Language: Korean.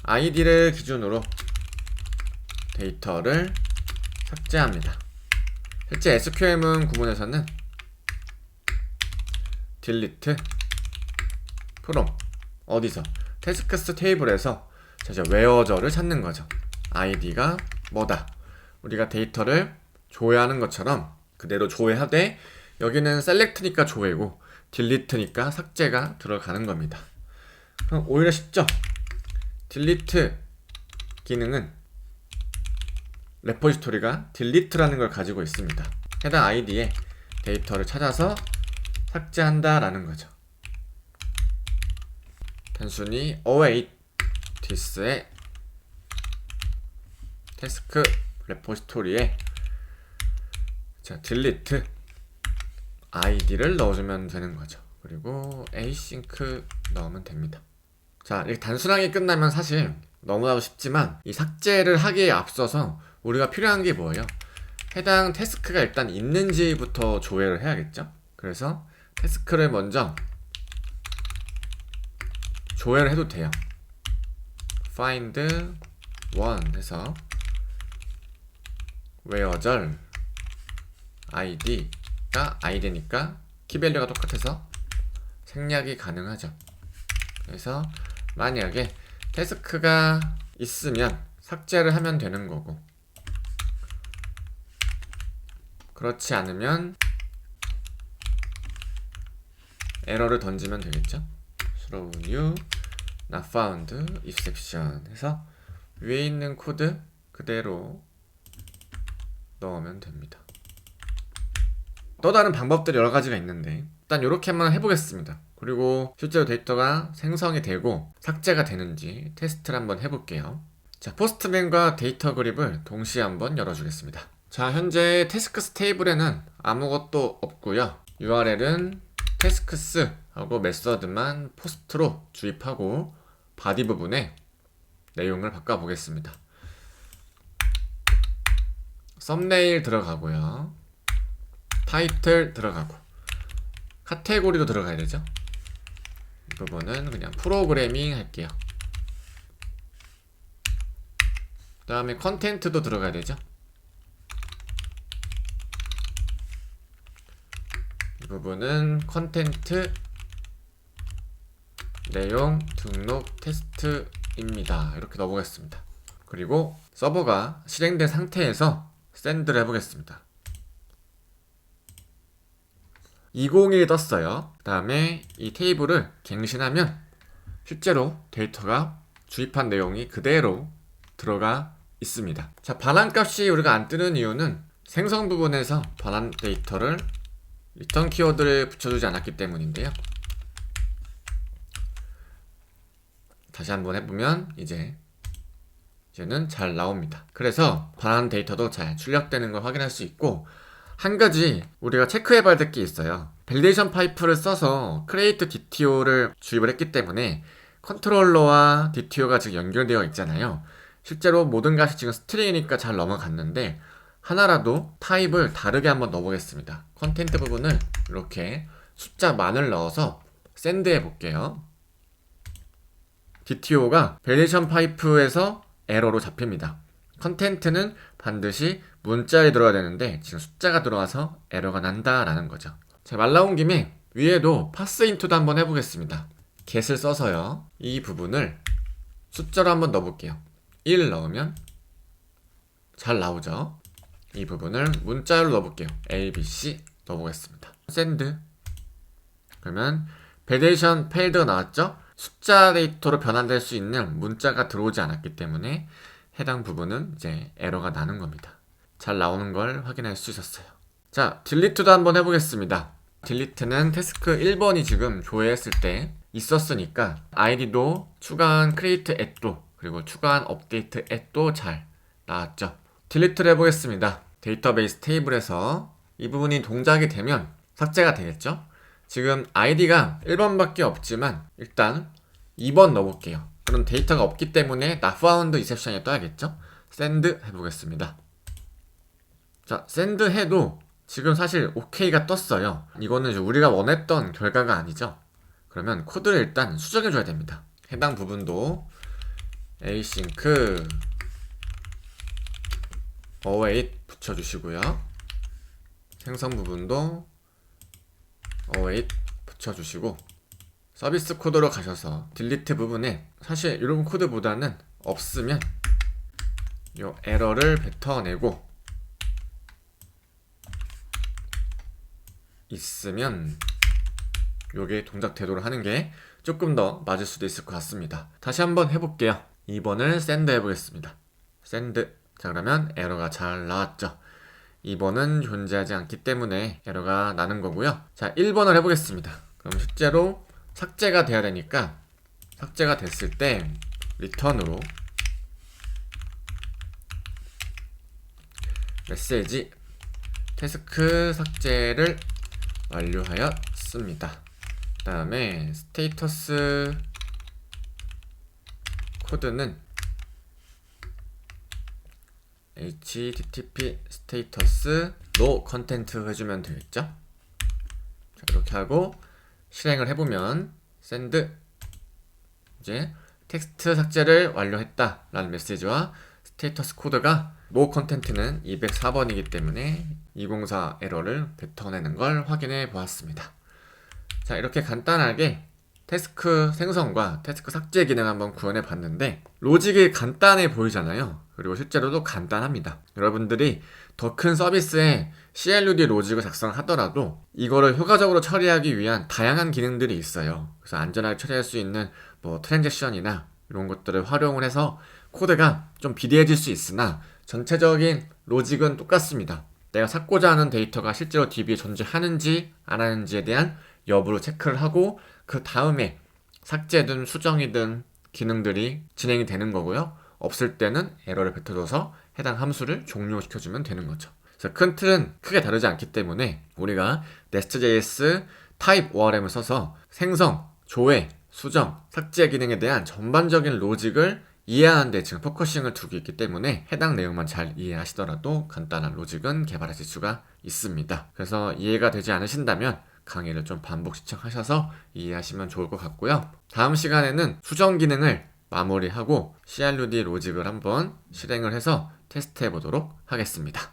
아이디를 기준으로 데이터를 삭제합니다. 실제 SQM문 구문에서는 delete from 어디서? 태스크스 테이블에서 이제 where저를 찾는 거죠. 아이디가 뭐다? 우리가 데이터를 조회하는 것처럼 그대로 조회하되 여기는 select니까 조회고 delete니까 삭제가 들어가는 겁니다. 그럼 오히려 쉽죠? delete 기능은 레포지토리가 delete라는 걸 가지고 있습니다. 해당 아이디에 데이터를 찾아서 삭제한다 라는 거죠. 단순히 await this의 태스크 레포지토리에 delete id를 넣어주면 되는 거죠. 그리고 async 넣으면 됩니다. 자, 이렇게 단순하게 끝나면 사실 너무나도 쉽지만 이 삭제를 하기에 앞서서 우리가 필요한 게 뭐예요? 해당 태스크가 일단 있는지부터 조회를 해야겠죠? 그래서 태스크를 먼저 조회를 해도 돼요. find one 해서 where절 id가 id니까 키밸류가 똑같아서 생략이 가능하죠. 그래서 만약에 태스크가 있으면 삭제를 하면 되는 거고, 그렇지 않으면 에러를 던지면 되겠죠. throw new not found exception 해서 위에 있는 코드 그대로 넣으면 됩니다. 또 다른 방법들이 여러 가지가 있는데 일단 이렇게만 해보겠습니다. 그리고 실제로 데이터가 생성이 되고 삭제가 되는지 테스트를 한번 해볼게요. 자, 포스트맨과 데이터 그립을 동시에 한번 열어주겠습니다. 자, 현재 태스크스 테이블에는 아무것도 없고요. URL은 태스크스 하고 메서드만 포스트로 주입하고 바디 부분에 내용을 바꿔보겠습니다. 썸네일 들어가고요. 타이틀 들어가고 카테고리도 들어가야 되죠. 이 부분은 그냥 프로그래밍 할게요. 그 다음에 컨텐트도 들어가야 되죠. 이 부분은 컨텐트 내용 등록 테스트입니다. 이렇게 넣어보겠습니다. 그리고 서버가 실행된 상태에서 샌드를 해보겠습니다. 201 떴어요. 그 다음에 이 테이블을 갱신하면 실제로 데이터가 주입한 내용이 그대로 들어가 있습니다. 자, 반환값이 우리가 안 뜨는 이유는 생성 부분에서 반환 데이터를 리턴 키워드를 붙여주지 않았기 때문인데요. 다시 한번 해보면 이제는 잘 나옵니다. 그래서 반환 데이터도 잘 출력되는 걸 확인할 수 있고, 한 가지 우리가 체크해봐야 될 게 있어요. 밸리데이션 파이프를 써서 create DTO를 주입을 했기 때문에 컨트롤러와 DTO가 지금 연결되어 있잖아요. 실제로 모든 값이 지금 스트링이니까 잘 넘어갔는데 하나라도 타입을 다르게 한번 넣어보겠습니다. 컨텐트 부분을 이렇게 숫자 만을 넣어서 샌드 해볼게요. DTO가 밸리데이션 파이프에서 에러로 잡힙니다. 컨텐트는 반드시 문자에 들어야 되는데 지금 숫자가 들어와서 에러가 난다라는 거죠. 자, 말 나온 김에 위에도 파스 인투도 한번 해보겠습니다. get을 써서요. 이 부분을 숫자로 한번 넣어볼게요. 1 넣으면 잘 나오죠. 이 부분을 문자로 넣어볼게요. ABC 넣어보겠습니다. 샌드. 그러면 밸리데이션 페일드가 나왔죠? 숫자 데이터로 변환될 수 있는 문자가 들어오지 않았기 때문에 해당 부분은 이제 에러가 나는 겁니다. 잘 나오는 걸 확인할 수 있었어요. 자, 딜리트도 한번 해보겠습니다. 딜리트는 태스크 1번이 지금 조회했을 때 있었으니까 아이디도 추가한 create at도 그리고 추가한 update at도 잘 나왔죠. 딜리트를 해보겠습니다. 데이터베이스 테이블에서 이 부분이 동작이 되면 삭제가 되겠죠. 지금 아이디가 1번밖에 없지만 일단 2번 넣어볼게요. 그럼 데이터가 없기 때문에 not found exception이 떠야겠죠. 샌드 해보겠습니다. 자, 샌드 해도 지금 사실 OK가 떴어요. 이거는 우리가 원했던 결과가 아니죠. 그러면 코드를 일단 수정해 줘야 됩니다. 해당 부분도 async await 붙여주시고요. 생성 부분도 await 붙여주시고, 서비스 코드로 가셔서 딜리트 부분에 사실 이런 코드보다는 없으면 요 에러를 뱉어내고, 있으면 요게 동작 태도를 하는 게 조금 더 맞을 수도 있을 것 같습니다. 다시 한번 해볼게요. 2번을 샌드 해보겠습니다. 샌드. 자, 그러면 에러가 잘 나왔죠. 2번은 존재하지 않기 때문에 에러가 나는 거고요. 자, 1번을 해보겠습니다. 그럼 실제로 삭제가 돼야 되니까, 삭제가 됐을 때 리턴으로 메시지 태스크 삭제를 완료하였습니다. 그 다음에 스테이터스 코드는 http 스테이터스 no 컨텐트 해주면 되겠죠. 자, 이렇게 하고 실행을 해보면 send 이제 텍스트 삭제를 완료했다 라는 메시지와 스테이터스 코드가 no 컨텐트는 204번이기 때문에 204 에러를 뱉어내는 걸 확인해 보았습니다. 자, 이렇게 간단하게 태스크 생성과 태스크 삭제 기능 한번 구현해 봤는데, 로직이 간단해 보이잖아요. 그리고 실제로도 간단합니다. 여러분들이 더 큰 서비스에 CLUD 로직을 작성하더라도 이거를 효과적으로 처리하기 위한 다양한 기능들이 있어요. 그래서 안전하게 처리할 수 있는 뭐 트랜잭션이나 이런 것들을 활용을 해서 코드가 좀 비대해질 수 있으나 전체적인 로직은 똑같습니다. 내가 찾고자 하는 데이터가 실제로 DB에 존재하는지 안 하는지에 대한 여부를 체크를 하고, 그 다음에 삭제든 수정이든 기능들이 진행이 되는 거고요. 없을 때는 에러를 뱉어줘서 해당 함수를 종료시켜주면 되는 거죠. 그래서 큰 틀은 크게 다르지 않기 때문에 우리가 nest.js type ORM을 써서 생성, 조회, 수정, 삭제 기능에 대한 전반적인 로직을 이해하는 데 지금 포커싱을 두고 있기 때문에 해당 내용만 잘 이해하시더라도 간단한 로직은 개발하실 수가 있습니다. 그래서 이해가 되지 않으신다면 강의를 좀 반복 시청하셔서 이해하시면 좋을 것 같고요. 다음 시간에는 수정 기능을 마무리하고 CRUD 로직을 한번 실행을 해서 테스트해 보도록 하겠습니다.